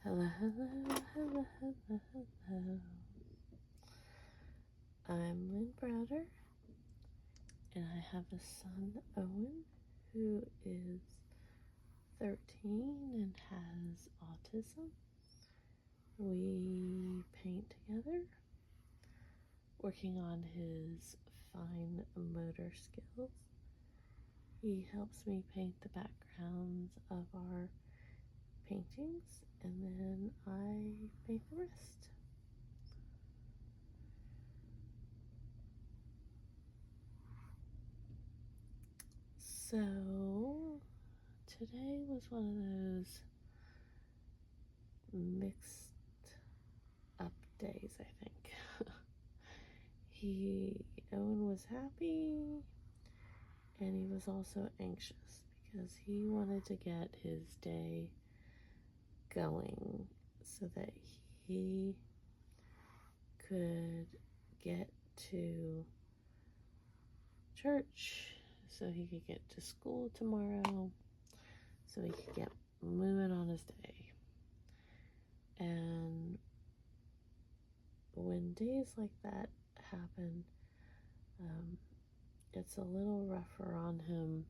Hello, hello, hello, hello, hello. I'm Lynn Browder, and I have a son, Owen, who is 13 and has autism. We paint together, working on his fine motor skills. He helps me paint the backgrounds of our paintings, and then I paint the rest. So today was one of those mixed up days, I think. Owen was happy, and he was also anxious because he wanted to get his day going so that he could get to church, so he could get to school tomorrow, so he could get moving on his day. And when days like that happen, it's a little rougher on him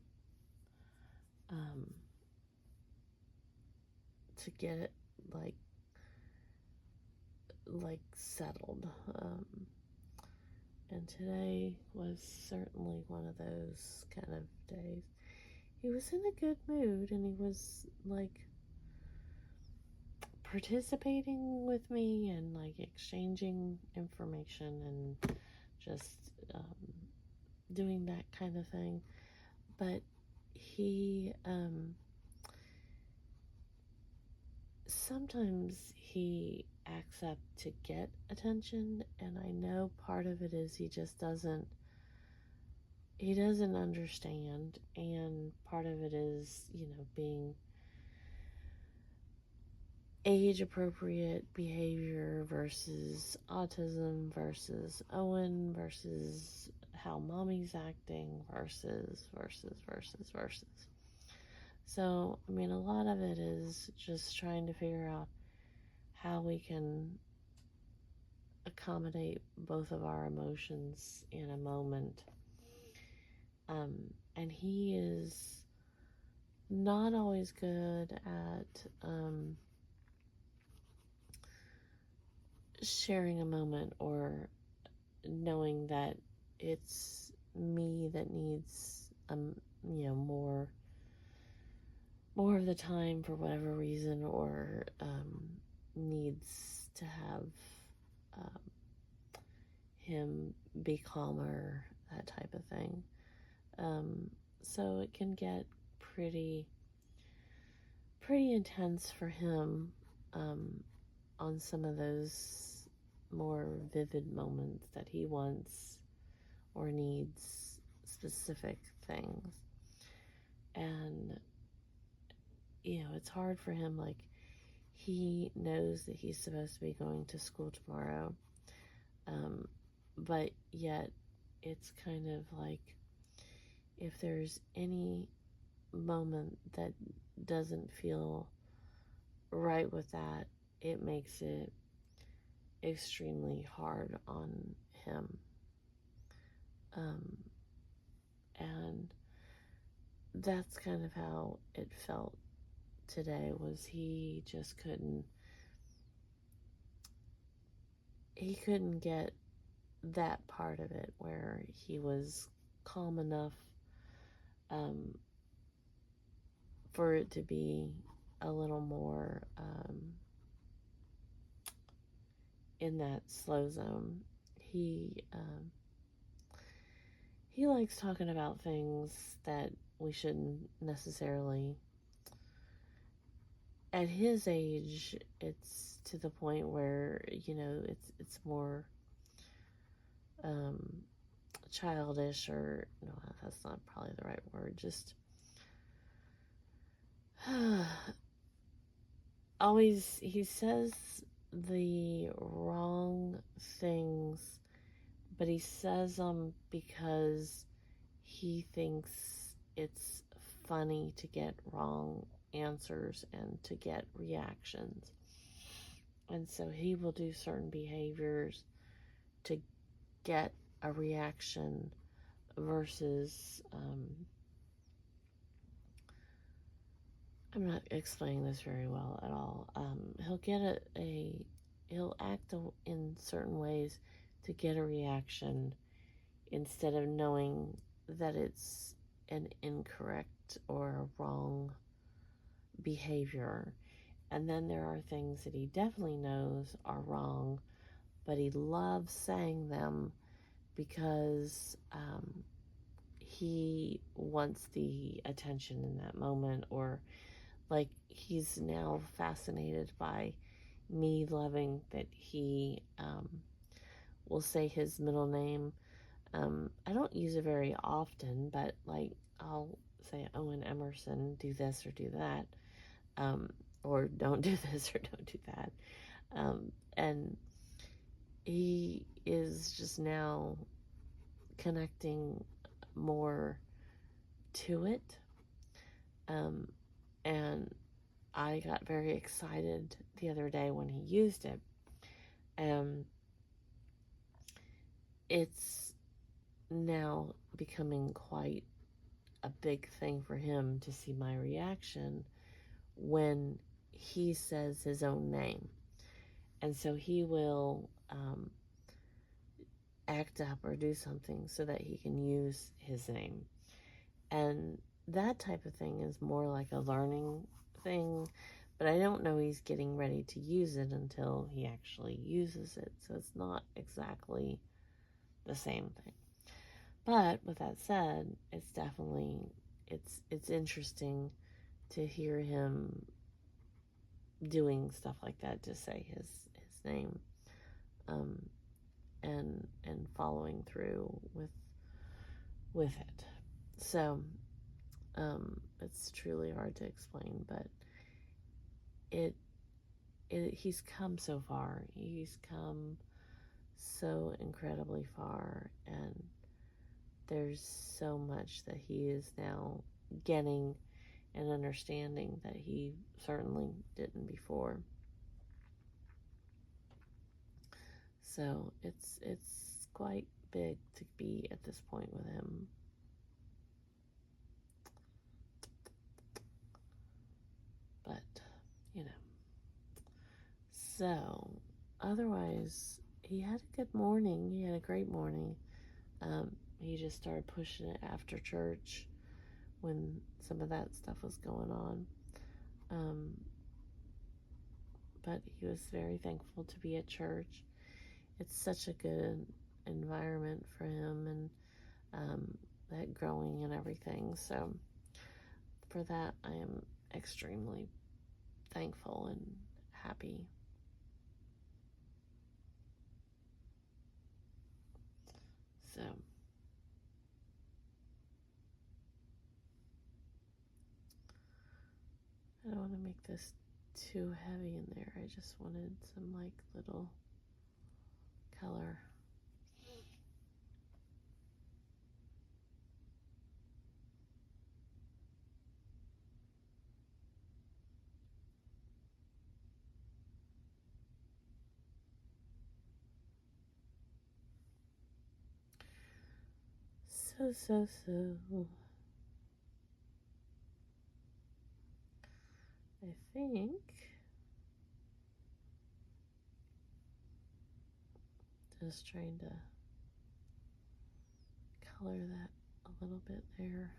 to get it like settled. And today was certainly one of those kind of days. He was in a good mood, and he was like participating with me and like exchanging information and just doing that kind of thing. But he sometimes he acts up to get attention, and I know part of it is he doesn't understand, and part of it is, being age appropriate behavior versus autism versus Owen versus how mommy's acting versus. So, I mean, a lot of it is just trying to figure out how we can accommodate both of our emotions in a moment. And he is not always good at sharing a moment or knowing that it's me that needs more of the time for whatever reason, or needs to have him be calmer, that type of thing. So it can get pretty intense for him on some of those more vivid moments that he wants or needs specific things. And it's hard for him. Like, he knows that he's supposed to be going to school tomorrow, but yet it's kind of like, if there's any moment that doesn't feel right with that, it makes it extremely hard on him. And that's kind of how it felt today. Was he just couldn't get that part of it where he was calm enough for it to be a little more in that slow zone. He likes talking about things that we shouldn't necessarily. At his age, it's to the point where, it's more childish, or no, that's not probably the right word, just always, he says the wrong things, but he says them because he thinks it's funny to get wrong answers and to get reactions. And so he will do certain behaviors to get a reaction versus, I'm not explaining this very well at all. He'll get he'll act in certain ways to get a reaction instead of knowing that it's an incorrect or a wrong behavior. And then there are things that he definitely knows are wrong, but he loves saying them because he wants the attention in that moment, or like he's now fascinated by me loving that he will say his middle name. I don't use it very often, but like I'll say Owen Emerson, do this or do that, or don't do this or don't do that. And he is just now connecting more to it. And I got very excited the other day when he used it. It's now becoming quite a big thing for him to see my reaction when he says his own name. And so he will act up or do something so that he can use his name. And that type of thing is more like a learning thing, but I don't know he's getting ready to use it until he actually uses it. So it's not exactly the same thing. But with that said, it's definitely, it's interesting to hear him doing stuff like that to say his name, and following through with it. So it's truly hard to explain, but he's come so far. He's come so incredibly far, and there's so much that he is now getting and understanding that he certainly didn't before. So it's quite big to be at this point with him. But, you know. So, otherwise, he had a good morning. He had a great morning. He just started pushing it after church when some of that stuff was going on. But he was very thankful to be at church. It's such a good environment for him, and that growing and everything. So for that, I am extremely thankful and happy. So I don't want to make this too heavy in there. I just wanted some like little color. So I think just trying to color that a little bit there.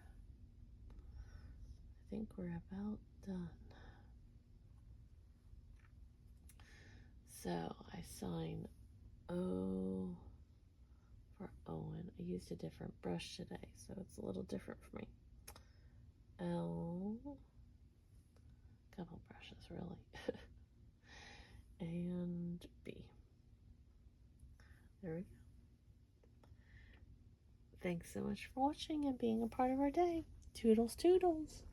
I think we're about done. So I sign O for Owen. I used a different brush today, so it's a little different for me. L, couple brushes really, and B. There we go. Thanks so much for watching and being a part of our day. Toodles, toodles.